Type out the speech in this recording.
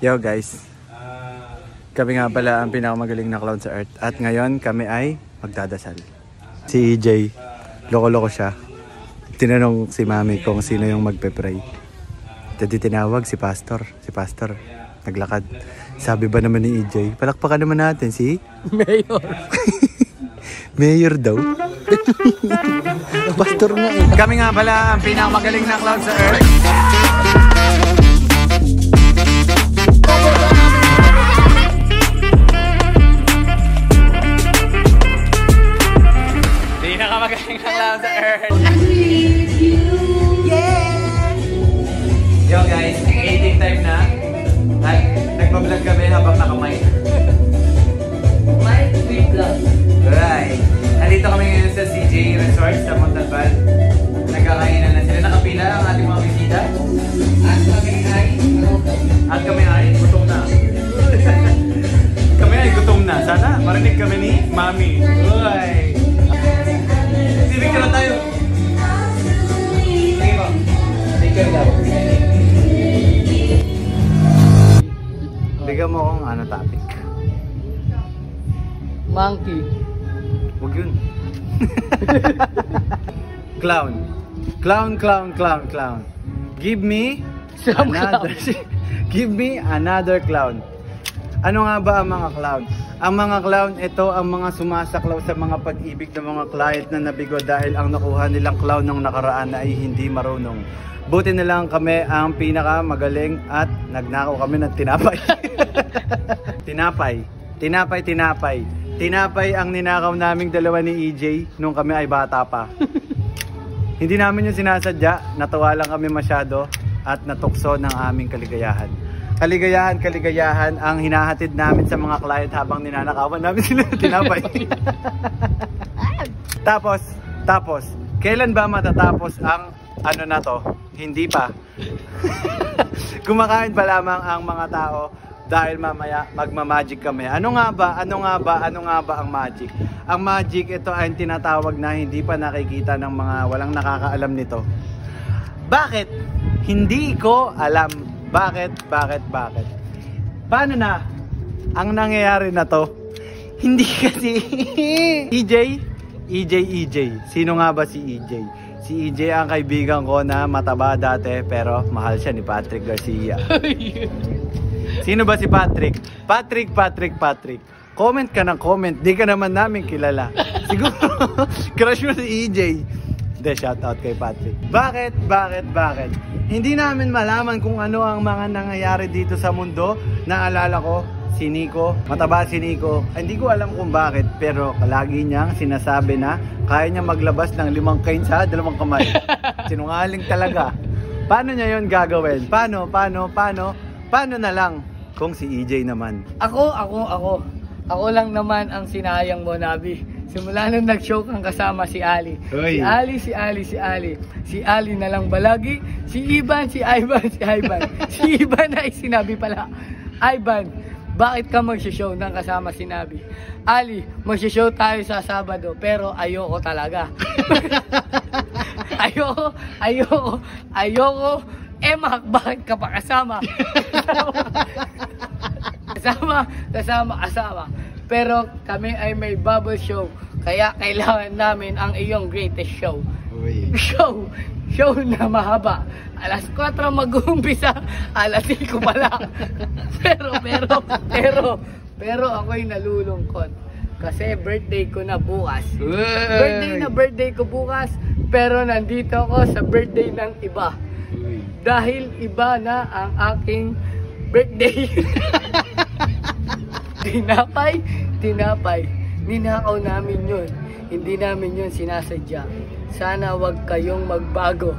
Yo guys, kami nga pala ang pinakamagaling na clown sa Earth. At ngayon kami ay magdadasal. Si EJ, loko-loko siya. Tinanong si Mami kung sino yung magpe-pray. Jadi tinawag si Pastor. Si Pastor, naglakad. Sabi ba naman ni EJ, palakpakan naman natin si Mayor. Mayor daw. Pastor nga eh. Kami nga pala ang pinakamagaling na clown sa Earth. Pinakamagaling na clown sa Earth. Yo guys, 18 time na. At nagpa-vlog kami habang nakamay. My free vlog. Right. Nandito kami ngayon sa CJ Resort sa Montalban. Nagkakainan na sila. Nakapila ang ating mga bisita. At kami ay gutom na. Kami ay gutom na. Sana marinig kami ni Mami. Uy. Sibig ka na tayo. Sige po. Sige ka lang. Bigyan mo akong ano topic. Monkey. Huwag yun. Clown. Clown, clown, clown, clown. Give me another. Give me another clown. Ano nga ba ang mga clown? Ang mga clown, ito ang mga sumasaklaw sa mga pag-ibig ng mga client na nabigo dahil ang nakuha nilang clown nung nakaraan ay hindi marunong. Buti na lang kami ang pinaka magaling at nagnakaw kami ng tinapay. Tinapay ang ninakaw naming dalawa ni EJ nung kami ay bata pa. Hindi namin yung sinasadya, natuwa lang kami masyado at natukso ng aming kaligayahan. Kaligayahan ang hinahatid namin sa mga client habang ninanakawan namin sila ng tinapay. Tapos, kailan ba matatapos ang ano na to? Hindi pa. Kumakain pa lamang ang mga tao dahil mamaya magma-magic kami. Ano nga ba ang magic? Ang magic, ito ay tinatawag na hindi pa nakikita ng mga walang nakakaalam nito. Bakit? Hindi ko alam. Bakit? Paano na ang nangyayari na to? Hindi kasi EJ. Sino nga ba si EJ? Si EJ ang kaibigan ko na mataba dati pero mahal siya ni Patrick Garcia. Sino ba si Patrick? Patrick. Comment ka ng comment. Di ka naman namin kilala. Siguro crush mo si EJ. De, shout out kay Patrick. Bakit? Hindi namin malaman kung ano ang mga nangyayari dito sa mundo. Naalala ko, si Nico. Mataba si Nico. Hindi ko alam kung bakit, pero lagi niyang sinasabi na kaya niya maglabas ng 5 kain sa 2 kamay. Sinungaling talaga. Paano niya yon gagawin? Paano na lang kung si EJ naman? Ako lang naman ang sinayang mo, Nabi. Simula nung nag-show kang kasama si Ali. Uy. Si Ali na lang balagi. Si Ivan. Si Ivan ay sinabi pala, Ivan, bakit ka mag-show nang kasama si Nabi? Ali, mag-show tayo sa Sabado, pero ayoko talaga. Ayoko. Emma, bakit ka pa kasama? Kasama. Pero kami ay may bubble show, kaya kailangan namin ang iyong greatest show. Uy. Show na mahaba. Alas 4 mag-uumpisa, alas 5 pa lang. Pero ako'y nalulungkot kasi birthday ko na bukas. Birthday ko bukas, pero nandito ako sa birthday ng iba. Dahil iba na ang aking birthday. Tinapay. Ninakaw namin yun. Hindi namin yun sinasadya. Sana wag kayong magbago.